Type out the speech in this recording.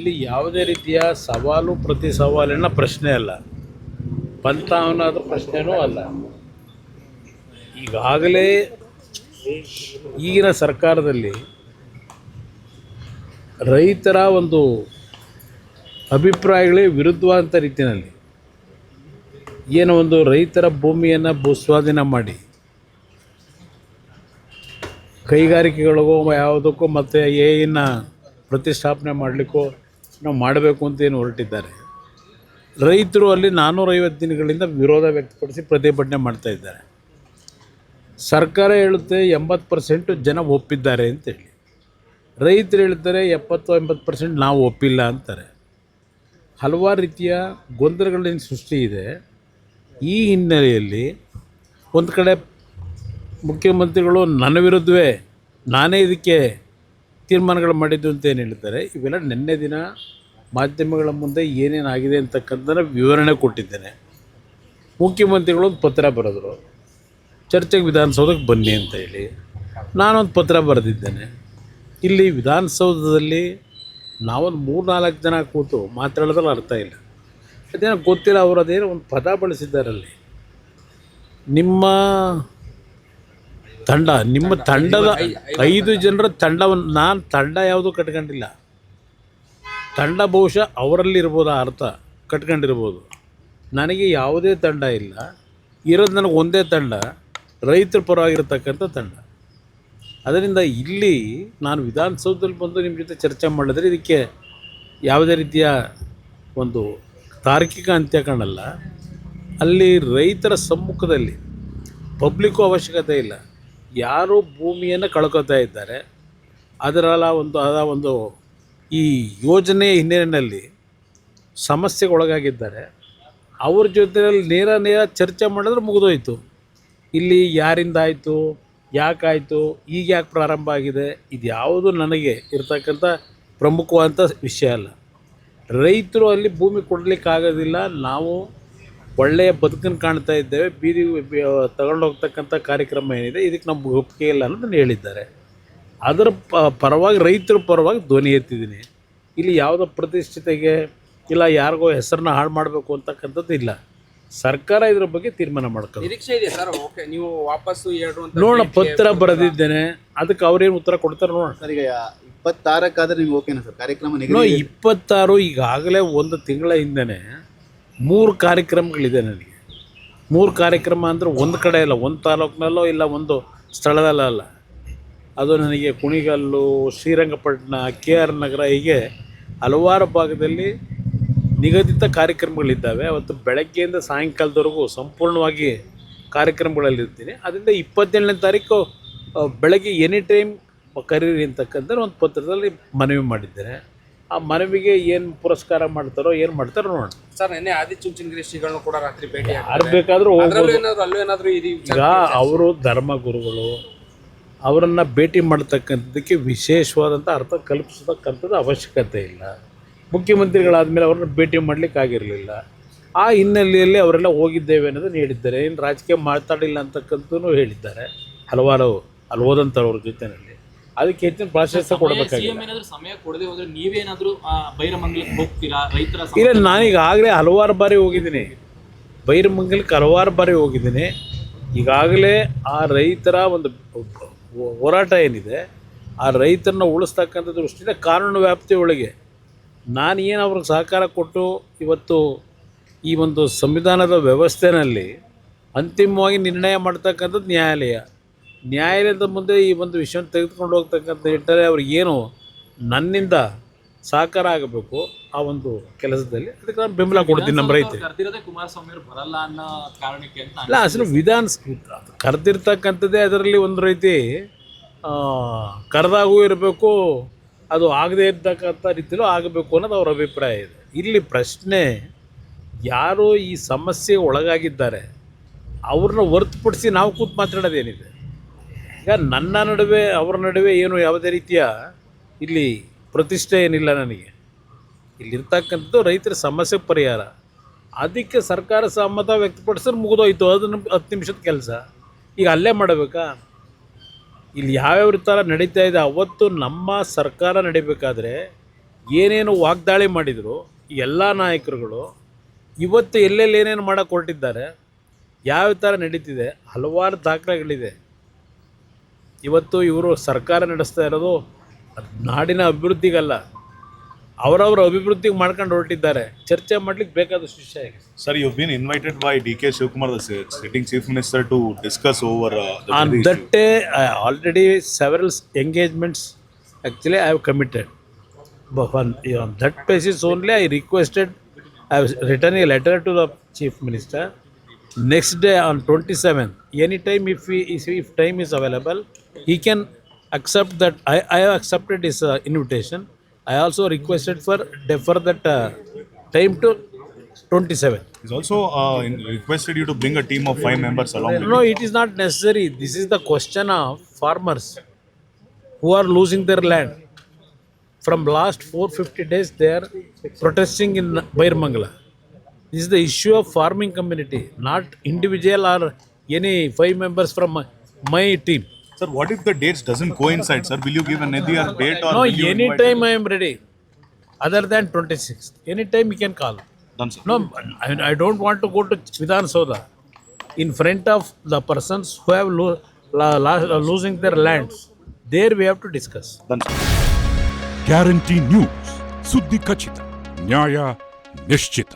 ಇಲ್ಲಿ ಯಾವುದೇ ರೀತಿಯ ಸವಾಲು ಪ್ರತಿ ಸವಾಲಿನ ಪ್ರಶ್ನೆ ಅಲ್ಲ, ಪಂಥ ಅನ್ನೋದು ಪ್ರಶ್ನೆನೂ ಅಲ್ಲ. ಈಗಾಗಲೇ ಈಗಿನ ಸರ್ಕಾರದಲ್ಲಿ ರೈತರ ಒಂದು ಅಭಿಪ್ರಾಯಗಳೇ ವಿರುದ್ಧವಾದಂಥ ರೀತಿಯಲ್ಲಿ ಏನೋ ಒಂದು ರೈತರ ಭೂಮಿಯನ್ನು ಭೂಸ್ವಾಧೀನ ಮಾಡಿ ಕೈಗಾರಿಕೆಗಳಿಗೋ ಯಾವುದಕ್ಕೋ ಮತ್ತು ಏನ ಪ್ರತಿಷ್ಠಾಪನೆ ಮಾಡಲಿಕ್ಕೋ ನಾವು ಮಾಡಬೇಕು ಅಂತ ಏನು ಹೊರಟಿದ್ದಾರೆ. ರೈತರು ಅಲ್ಲಿ 450 ದಿನಗಳಿಂದ ವಿರೋಧ ವ್ಯಕ್ತಪಡಿಸಿ ಪ್ರತಿಭಟನೆ ಮಾಡ್ತಾಯಿದ್ದಾರೆ. ಸರ್ಕಾರ ಹೇಳುತ್ತೆ 80% ಜನ ಒಪ್ಪಿದ್ದಾರೆ ಅಂತೇಳಿ, ರೈತರು ಹೇಳ್ತಾರೆ 70-80% ನಾವು ಒಪ್ಪಿಲ್ಲ ಅಂತಾರೆ. ಹಲವಾರು ರೀತಿಯ ಗೊಂದಲಗಳಿಂದ ಸೃಷ್ಟಿ ಇದೆ. ಈ ಹಿನ್ನೆಲೆಯಲ್ಲಿ ಒಂದು ಕಡೆ ಮುಖ್ಯಮಂತ್ರಿಗಳು ನನ್ನ ವಿರುದ್ಧವೇ ನಾನೇ ಇದಕ್ಕೆ ತೀರ್ಮಾನಗಳು ಮಾಡಿದ್ದು ಅಂತ ಏನು ಹೇಳ್ತಾರೆ. ಇವೆಲ್ಲ ನಿನ್ನೆ ದಿನ ಮಾಧ್ಯಮಗಳ ಮುಂದೆ ಏನೇನಾಗಿದೆ ಅಂತಕ್ಕಂಥದ್ದನ್ನು ವಿವರಣೆ ಕೊಟ್ಟಿದ್ದೇನೆ. ಮುಖ್ಯಮಂತ್ರಿಗಳು ಒಂದು ಪತ್ರ ಬರೆದರು, ಚರ್ಚೆಗೆ ವಿಧಾನಸೌಧಕ್ಕೆ ಬನ್ನಿ ಅಂತ ಹೇಳಿ. ನಾನೊಂದು ಪತ್ರ ಬರೆದಿದ್ದೇನೆ. ಇಲ್ಲಿ ವಿಧಾನಸೌಧದಲ್ಲಿ ನಾವೊಂದು 3-4 ಜನ ಕೂತು ಮಾತಾಡೋದ್ರಲ್ಲಿ ಅರ್ಥ ಇಲ್ಲ. ಅದೇನೋ ಗೊತ್ತಿಲ್ಲ, ಅವರು ಅದೇನೋ ಒಂದು ಪದ ಬಳಸಿದ್ದಾರಲ್ಲಿ. ನಿಮ್ಮ ತಂಡದ 5 ಜನರ ತಂಡವನ್ನು, ನಾನು ತಂಡ ಯಾವುದೂ ಕಟ್ಕೊಂಡಿಲ್ಲ. ತಂಡ ಬಹುಶಃ ಅವರಲ್ಲಿರ್ಬೋದು, ಆ ಅರ್ಥ ಕಟ್ಕೊಂಡಿರ್ಬೋದು. ನನಗೆ ಯಾವುದೇ ತಂಡ ಇಲ್ಲ. ಇರೋದು ನನಗೆ ಒಂದೇ ತಂಡ, ರೈತರ ಪರವಾಗಿರ್ತಕ್ಕಂಥ ತಂಡ. ಅದರಿಂದ ಇಲ್ಲಿ ನಾನು ವಿಧಾನಸೌಧದಲ್ಲಿ ಬಂದು ನಿಮ್ಮ ಜೊತೆ ಚರ್ಚೆ ಮಾಡಿದ್ರೆ ಇದಕ್ಕೆ ಯಾವುದೇ ರೀತಿಯ ಒಂದು ತಾರ್ಕಿಕ ಅಂತ್ಯ ಕಾಣಲ್ಲ. ಅಲ್ಲಿ ರೈತರ ಸಮ್ಮುಖದಲ್ಲಿ ಪಬ್ಲಿಕ್ಕು ಅವಶ್ಯಕತೆ ಇಲ್ಲ. ಯಾರು ಭೂಮಿಯನ್ನು ಕಳ್ಕೊತಾ ಇದ್ದಾರೆ, ಅದರ ಒಂದು ಈ ಯೋಜನೆ ಹಿನ್ನೆಲೆಯಲ್ಲಿ ಸಮಸ್ಯೆಗೊಳಗಾಗಿದ್ದಾರೆ, ಅವ್ರ ಜೊತೆಯಲ್ಲಿ ನೇರ ಚರ್ಚೆ ಮಾಡಿದ್ರೆ ಮುಗಿದೋಯ್ತು. ಇಲ್ಲಿ ಯಾರಿಂದ ಆಯಿತು, ಯಾಕಾಯಿತು, ಈಗ ಯಾಕೆ ಪ್ರಾರಂಭ ಆಗಿದೆ, ಇದು ಯಾವುದು ನನಗೆ ಇರ್ತಕ್ಕಂಥ ಪ್ರಮುಖವಾದಂಥ ವಿಷಯ ಅಲ್ಲ. ರೈತರು ಅಲ್ಲಿ ಭೂಮಿ ಕೊಡಲಿಕ್ಕಾಗೋದಿಲ್ಲ, ನಾವು ಒಳ್ಳೆಯ ಬದುಕನ್ನು ಕಾಣ್ತಾ ಇದ್ದೇವೆ, ಬೀದಿ ತಗೊಂಡೋಗ್ತಕ್ಕಂಥ ಕಾರ್ಯಕ್ರಮ ಏನಿದೆ ಇದಕ್ಕೆ ನಮ್ಗೆ ಒಪ್ಪಿಗೆ ಇಲ್ಲ ಅನ್ನೋದನ್ನು ಹೇಳಿದ್ದಾರೆ. ಅದರ ಪರವಾಗಿ, ರೈತರ ಪರವಾಗಿ ಧ್ವನಿ ಎತ್ತಿದ್ದೀನಿ. ಇಲ್ಲಿ ಯಾವುದೋ ಪ್ರತಿಷ್ಠಿತೆಗೆ ಇಲ್ಲ ಯಾರಿಗೋ ಹೆಸರನ್ನ ಹಾಳು ಮಾಡಬೇಕು ಅಂತಕ್ಕಂಥದ್ದು ಇಲ್ಲ. ಸರ್ಕಾರ ಇದ್ರ ಬಗ್ಗೆ ತೀರ್ಮಾನ ಮಾಡ್ಕೊಳ್ಳಿ. ನಿರೀಕ್ಷೆ ಇದೆ ಸರ್. ಓಕೆ, ನೀವು ವಾಪಸ್ಸು ನೋಡೋಣ. ಪತ್ರ ಬರೆದಿದ್ದೇನೆ, ಅದಕ್ಕೆ ಅವ್ರೇನು ಉತ್ತರ ಕೊಡ್ತಾರೆ ನೋಡೋಣ. ಸರ್, ಈಗ 26 ನೀವು ಓಕೆನಾ ಸರ್? ಕಾರ್ಯಕ್ರಮ 26 ಈಗಾಗಲೇ ಒಂದು ತಿಂಗಳ ಹಿಂದೆ 3 ಕಾರ್ಯಕ್ರಮಗಳಿದೆ ನನಗೆ. 3 ಕಾರ್ಯಕ್ರಮ ಅಂದರೆ ಒಂದು ಕಡೆ ಇಲ್ಲ, ಒಂದು ತಾಲೂಕಿನಲ್ಲೋ ಇಲ್ಲ ಒಂದು ಸ್ಥಳದಲ್ಲೋ ಅಲ್ಲ. ಅದು ನನಗೆ ಕುಣಿಗಲ್ಲು, ಶ್ರೀರಂಗಪಟ್ಟಣ, KR ನಗರ, ಹೀಗೆ ಹಲವಾರು ಭಾಗದಲ್ಲಿ ನಿಗದಿತ ಕಾರ್ಯಕ್ರಮಗಳಿದ್ದಾವೆ. ಅವತ್ತು ಬೆಳಗ್ಗೆಯಿಂದ ಸಾಯಂಕಾಲದವರೆಗೂ ಸಂಪೂರ್ಣವಾಗಿ ಕಾರ್ಯಕ್ರಮಗಳಲ್ಲಿರ್ತೀನಿ. ಅದರಿಂದ 27ನೇ ತಾರೀಕು ಬೆಳಗ್ಗೆ ಎನಿ ಟೈಮ್ ಕರೀರಿ ಅಂತಕ್ಕಂಥ ಒಂದು ಪತ್ರದಲ್ಲಿ ಮನವಿ ಮಾಡಿದ್ದೇನೆ. ಆ ಮನವಿಗೆ ಏನು ಪುರಸ್ಕಾರ ಮಾಡ್ತಾರೋ ಏನು ಮಾಡ್ತಾರೋ ನೋಡೋಣ. ಸರ್, ನಿನ್ನೆ ಆದಿಚುಂಚನಗಿರಿ ಶ್ರೀಗಳನ್ನು ಕೂಡ ರಾತ್ರಿ ಭೇಟಿ ಯಾರು ಬೇಕಾದರೂ ಹೋಗ್ಬೋದು. ಅಲ್ಲೇನಾದರೂ ಈಗ ಅವರು ಧರ್ಮಗುರುಗಳು, ಅವರನ್ನು ಭೇಟಿ ಮಾಡ್ತಕ್ಕಂಥದ್ದಕ್ಕೆ ವಿಶೇಷವಾದಂಥ ಅರ್ಥ ಕಲ್ಪಿಸತಕ್ಕಂಥದ್ದು ಅವಶ್ಯಕತೆ ಇಲ್ಲ. ಮುಖ್ಯಮಂತ್ರಿಗಳಾದಮೇಲೆ ಅವ್ರನ್ನ ಭೇಟಿ ಮಾಡಲಿಕ್ಕಾಗಿರಲಿಲ್ಲ. ಆ ಹಿನ್ನೆಲೆಯಲ್ಲಿ ಅವರೆಲ್ಲ ಹೋಗಿದ್ದೇವೆ ಅನ್ನೋದನ್ನು ಹೇಳಿದ್ದಾರೆ. ಏನು ರಾಜಕೀಯ ಮಾತಾಡಿಲ್ಲ ಅಂತಕ್ಕಂಥದ್ದು ಹೇಳಿದ್ದಾರೆ ಹಲವಾರು ಅಲ್ಲಿ ಹೋದಂಥವ್ರ ಜೊತೆಯಲ್ಲಿ. ಅದಕ್ಕೆ ಹೆಚ್ಚಿನ ಪ್ರಾಶಸ್ತ್ಯ ಕೊಡಬೇಕಾಗಿಲ್ಲ. ಸಮಯ ಕೊಡದೆ ಹೋದ್ರೆ ನೀವೇನಾದರೂ ಬೈರಮಂಗಲಕ್ಕೆ ಹೋಗ್ತೀರಾ? ರೈತರ ಇಲ್ಲ, ನಾನೀಗಾಗಲೇ ಹಲವಾರು ಬಾರಿ ಹೋಗಿದ್ದೀನಿ. ಬೈರಮಂಗಲಕ್ಕೆ ಹಲವಾರು ಬಾರಿ ಹೋಗಿದ್ದೀನಿ. ಈಗಾಗಲೇ ಆ ರೈತರ ಒಂದು ಹೋರಾಟ ಏನಿದೆ, ಆ ರೈತರನ್ನ ಉಳಿಸ್ತಕ್ಕಂಥ ದೃಷ್ಟಿಯಿಂದ ಕಾನೂನು ವ್ಯಾಪ್ತಿ ಒಳಗೆ ನಾನು ಏನು ಅವ್ರಿಗೆ ಸಹಕಾರ ಕೊಟ್ಟು ಇವತ್ತು ಈ ಒಂದು ಸಂವಿಧಾನದ ವ್ಯವಸ್ಥೆಯಲ್ಲಿ ಅಂತಿಮವಾಗಿ ನಿರ್ಣಯ ಮಾಡ್ತಕ್ಕಂಥದ್ದು ನ್ಯಾಯಾಲಯದ ಮುಂದೆ ಈ ಒಂದು ವಿಷಯವನ್ನು ತೆಗೆದುಕೊಂಡು ಹೋಗ್ತಕ್ಕಂಥ ನಿಟ್ಟಲ್ಲಿ ಅವ್ರಿಗೇನು ನನ್ನಿಂದ ಸಹಕಾರ ಆಗಬೇಕು ಆ ಒಂದು ಕೆಲಸದಲ್ಲಿ, ಅದಕ್ಕೆ ನಾನು ಬೆಂಬಲ ಕೊಡ್ತೀನಿ. ನಮ್ಮ ರೈತರಿಗೆ ಕುಮಾರಸ್ವಾಮಿ ಅವರು ಬರಲ್ಲ ಅನ್ನೋ ಕಾರಣಕ್ಕೆ ಅಂತ ಅಲ್ಲ, ಅಸಲು ಕರೆದಿರ್ತಕ್ಕಂಥದ್ದೇ ಅದರಲ್ಲಿ ಒಂದು ರೀತಿ ಕರೆದಾಗೂ ಇರಬೇಕು, ಅದು ಆಗದೇ ಇರ್ತಕ್ಕಂಥ ರೀತಿಯಲ್ಲೂ ಆಗಬೇಕು ಅನ್ನೋದು ಅವ್ರ ಅಭಿಪ್ರಾಯ ಇದೆ. ಇಲ್ಲಿ ಪ್ರಶ್ನೆ, ಯಾರು ಈ ಸಮಸ್ಯೆಗೆ ಒಳಗಾಗಿದ್ದಾರೆ ಅವ್ರನ್ನ ಹೊರತುಪಡಿಸಿ ನಾವು ಕೂತು ಮಾತಾಡೋದೇನಿದೆ? ಈಗ ನನ್ನ ನಡುವೆ ಅವರ ನಡುವೆ ಏನು ಯಾವುದೇ ರೀತಿಯ ಇಲ್ಲಿ ಪ್ರತಿಷ್ಠೆ ಏನಿಲ್ಲ. ನನಗೆ ಇಲ್ಲಿರ್ತಕ್ಕಂಥದ್ದು ರೈತರ ಸಮಸ್ಯೆ ಪರಿಹಾರ. ಅದಕ್ಕೆ ಸರ್ಕಾರ ಸಮ್ಮತ ವ್ಯಕ್ತಪಡಿಸಿದ್ರೆ ಮುಗಿದೋಯ್ತು, ಅದನ್ನು 10 ನಿಮಿಷದ ಕೆಲಸ. ಈಗ ಅಲ್ಲೇ ಮಾಡಬೇಕಾ? ಇಲ್ಲಿ ಯಾವ್ಯಾವ ಥರ ನಡೀತಾ ಇದೆ. ಅವತ್ತು ನಮ್ಮ ಸರ್ಕಾರ ನಡಿಬೇಕಾದ್ರೆ ಏನೇನು ವಾಗ್ದಾಳಿ ಮಾಡಿದರು ಎಲ್ಲ ನಾಯಕರುಗಳು ಇವತ್ತು ಎಲ್ಲೆಲ್ಲಿ ಏನೇನು ಮಾಡೋಕ್ಕೆ ಹೊರಟಿದ್ದಾರೆ, ಯಾವ ಥರ ನಡೀತಿದೆ, ಹಲವಾರು ದಾಖಲೆಗಳಿದೆ. ಇವತ್ತು ಇವರು ಸರ್ಕಾರ ನಡೆಸ್ತಾ ಇರೋದು ನಾಡಿನ ಅಭಿವೃದ್ಧಿಗಲ್ಲ, ಅವರವರ ಅಭಿವೃದ್ಧಿಗೆ ಮಾಡ್ಕೊಂಡು ಹೊರಟಿದ್ದಾರೆ. ಚರ್ಚೆ ಮಾಡ್ಲಿಕ್ಕೆ ಬೇಕಾದಷ್ಟು ವಿಷಯ ಇದೆ. Sir, you've been invited by DK Shivkumar, the sitting chief minister, to discuss over the On very that issue. day, I already several engagements actually I have committed. But on that basis only I requested, I have written a letter to the chief minister. Next day on 27th, anytime if time is available, he can accept that. I have accepted his invitation. I also requested for defer that time to 27th. He's also requested you to bring a team of 5 members along with No, you. it is not necessary. This is the question of farmers who are losing their land. From last 450 days, they are protesting in Bairmangala. This is the issue of farming community, not individual or any 5 members from my team. Sir, what if the dates doesn't coincide, sir? Will you give another date or No, will you invite anytime I am ready. Other than 26th, anytime you can call. Done, sir. No, I don't want to go to Vidhan Soda in front of the persons who have losing their lands. There we have to discuss. Done, sir. Guarantee news, ಸುದ್ದಿ ಖಚಿತ, ನ್ಯಾಯ ನಿಶ್ಚಿತ.